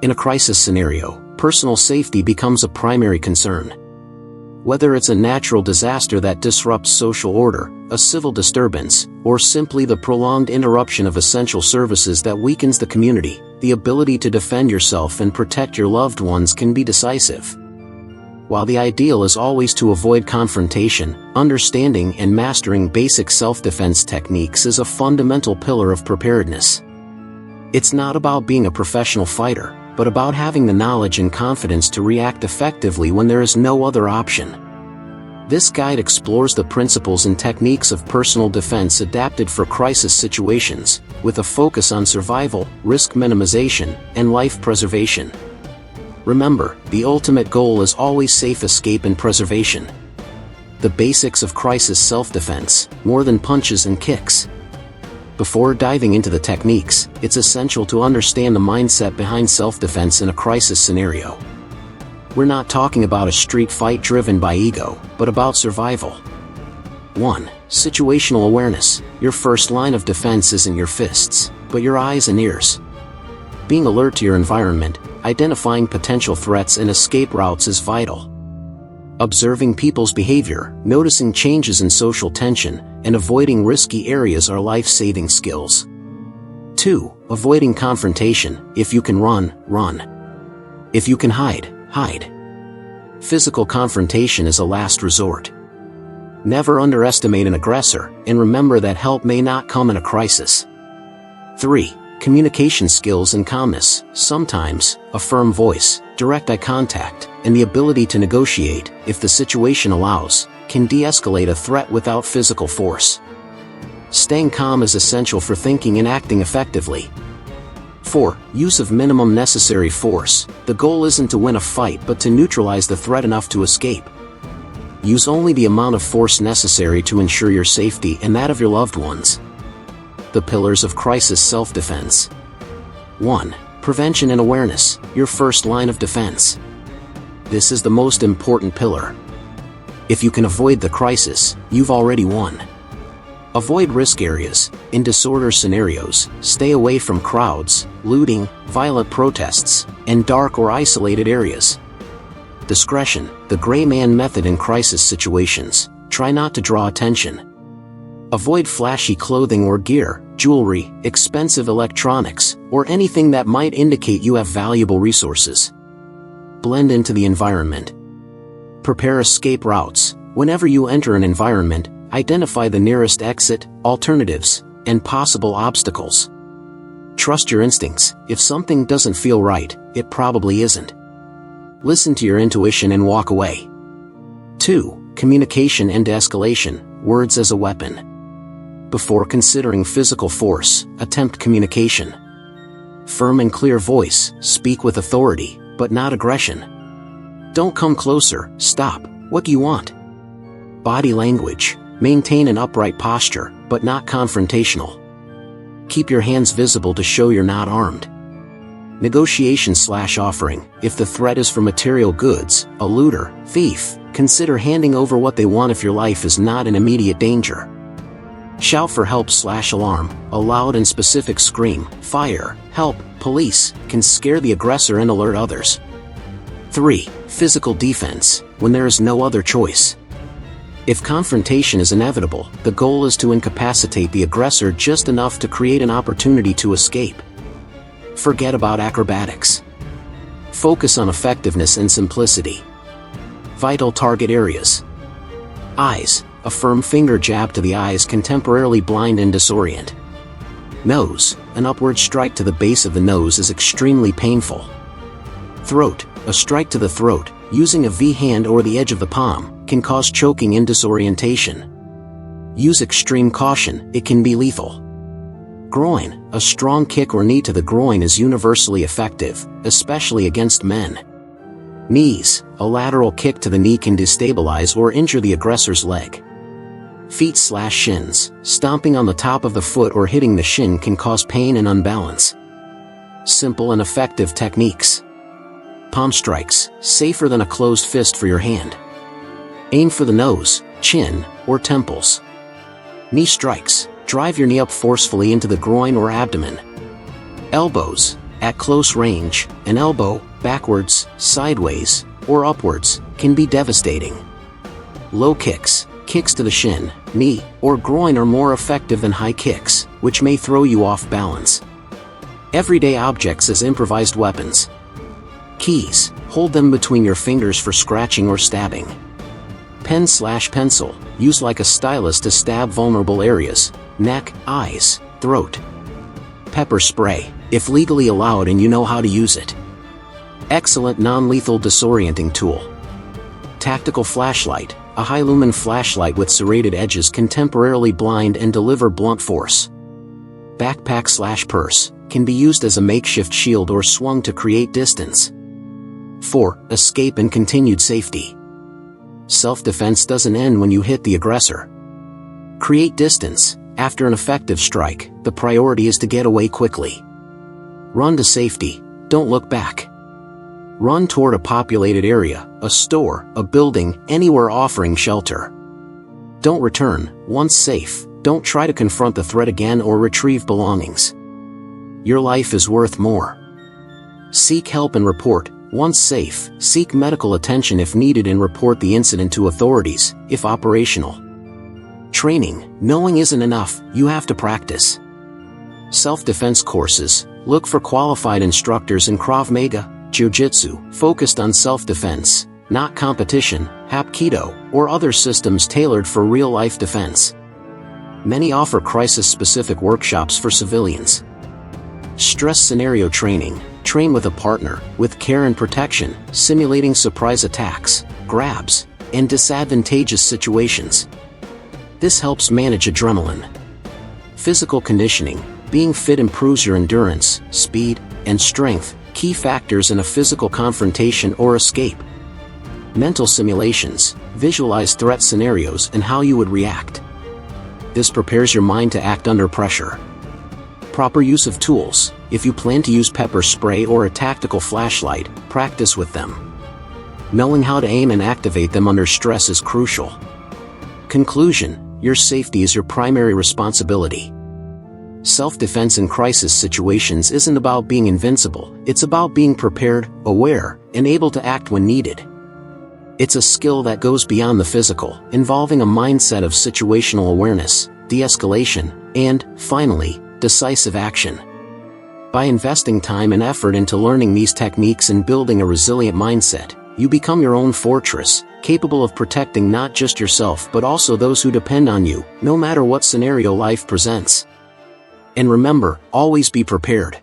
In a crisis scenario, personal safety becomes a primary concern. Whether it's a natural disaster that disrupts social order, a civil disturbance, or simply the prolonged interruption of essential services that weakens the community, the ability to defend yourself and protect your loved ones can be decisive. While the ideal is always to avoid confrontation, understanding and mastering basic self-defense techniques is a fundamental pillar of preparedness. It's not about being a professional fighter, but about having the knowledge and confidence to react effectively when there is no other option. This guide explores the principles and techniques of personal defense adapted for crisis situations, with a focus on survival, risk minimization, and life preservation. Remember, the ultimate goal is always safe escape and preservation. The basics of crisis self-defense, more than punches and kicks. Before diving into the techniques, it's essential to understand the mindset behind self-defense in a crisis scenario. We're not talking about a street fight driven by ego, but about survival. 1. Situational awareness. Your first line of defense isn't your fists, but your eyes and ears. Being alert to your environment, identifying potential threats and escape routes is vital. Observing people's behavior, noticing changes in social tension, and avoiding risky areas are life-saving skills. 2. Avoiding confrontation. If you can run, run. If you can hide, hide. Physical confrontation is a last resort. Never underestimate an aggressor, and remember that help may not come in a crisis. 3. Communication skills and calmness. Sometimes, a firm voice, direct eye contact, and the ability to negotiate, if the situation allows, can de-escalate a threat without physical force. Staying calm is essential for thinking and acting effectively. 4. Use of minimum necessary force. The goal isn't to win a fight but to neutralize the threat enough to escape. Use only the amount of force necessary to ensure your safety and that of your loved ones. The pillars of crisis self-defense. 1. Prevention and awareness, your first line of defense. This is the most important pillar. If you can avoid the crisis, you've already won. Avoid risk areas. In disorder scenarios, stay away from crowds, looting, violent protests, and dark or isolated areas. Discretion, the gray man method in crisis situations. Try not to draw attention. Avoid flashy clothing or gear, jewelry, expensive electronics, or anything that might indicate you have valuable resources. Blend into the environment. Prepare escape routes. Whenever you enter an environment, identify the nearest exit, alternatives, and possible obstacles. Trust your instincts. If something doesn't feel right, it probably isn't. Listen to your intuition and walk away. 2. Communication and de-escalation, words as a weapon. Before considering physical force, attempt communication. Firm and clear voice, speak with authority, but not aggression. Don't come closer, stop, what do you want? Body language, maintain an upright posture, but not confrontational. Keep your hands visible to show you're not armed. Negotiation/offering, if the threat is for material goods, a looter, thief, consider handing over what they want if your life is not in immediate danger. Shout for help/alarm, a loud and specific scream, fire, help, police, can scare the aggressor and alert others. 3. Physical defense, when there is no other choice. If confrontation is inevitable, the goal is to incapacitate the aggressor just enough to create an opportunity to escape. Forget about acrobatics. Focus on effectiveness and simplicity. Vital target areas. Eyes. A firm finger jab to the eyes can temporarily blind and disorient. Nose. An upward strike to the base of the nose is extremely painful. Throat. A strike to the throat, using a V hand or the edge of the palm, can cause choking and disorientation. Use extreme caution, it can be lethal. Groin. A strong kick or knee to the groin is universally effective, especially against men. Knees. A lateral kick to the knee can destabilize or injure the aggressor's leg. Feet/shins. Stomping on the top of the foot or hitting the shin can cause pain and unbalance. Simple and effective techniques. Palm strikes, safer than a closed fist for your hand. Aim for the nose, chin, or temples. Knee strikes. Drive your knee up forcefully into the groin or abdomen. Elbows. At close range, an elbow, backwards, sideways, or upwards, can be devastating. Low kicks, kicks to the shin, knee, or groin are more effective than high kicks, which may throw you off balance. Everyday objects as improvised weapons. Keys, hold them between your fingers for scratching or stabbing. Pen/pencil, use like a stylus to stab vulnerable areas, neck, eyes, throat. Pepper spray, if legally allowed and you know how to use it. Excellent non-lethal disorienting tool. Tactical flashlight, a high-lumen flashlight with serrated edges can temporarily blind and deliver blunt force. Backpack/purse, can be used as a makeshift shield or swung to create distance. 4. Escape and continued safety. Self-defense doesn't end when you hit the aggressor. Create distance. After an effective strike, the priority is to get away quickly. Run to safety, don't look back. Run toward a populated area, a store, a building, anywhere offering shelter. Don't return. Once safe, don't try to confront the threat again or retrieve belongings. Your life is worth more. Seek help and report. Once safe, seek medical attention if needed and report the incident to authorities, if operational. Training, knowing isn't enough, you have to practice. Self-defense courses, look for qualified instructors in Krav Maga, Jiu-Jitsu, focused on self-defense, not competition, Hapkido, or other systems tailored for real-life defense. Many offer crisis-specific workshops for civilians. Stress scenario training, train with a partner, with care and protection, simulating surprise attacks, grabs, and disadvantageous situations. This helps manage adrenaline. Physical conditioning, being fit improves your endurance, speed, and strength, key factors in a physical confrontation or escape. Mental simulations, visualize threat scenarios and how you would react. This prepares your mind to act under pressure. Proper use of tools, if you plan to use pepper spray or a tactical flashlight, practice with them. Knowing how to aim and activate them under stress is crucial. Conclusion, your safety is your primary responsibility. Self-defense in crisis situations isn't about being invincible, it's about being prepared, aware, and able to act when needed. It's a skill that goes beyond the physical, involving a mindset of situational awareness, de-escalation, and, finally, decisive action. By investing time and effort into learning these techniques and building a resilient mindset, you become your own fortress, capable of protecting not just yourself but also those who depend on you, no matter what scenario life presents. And remember, always be prepared.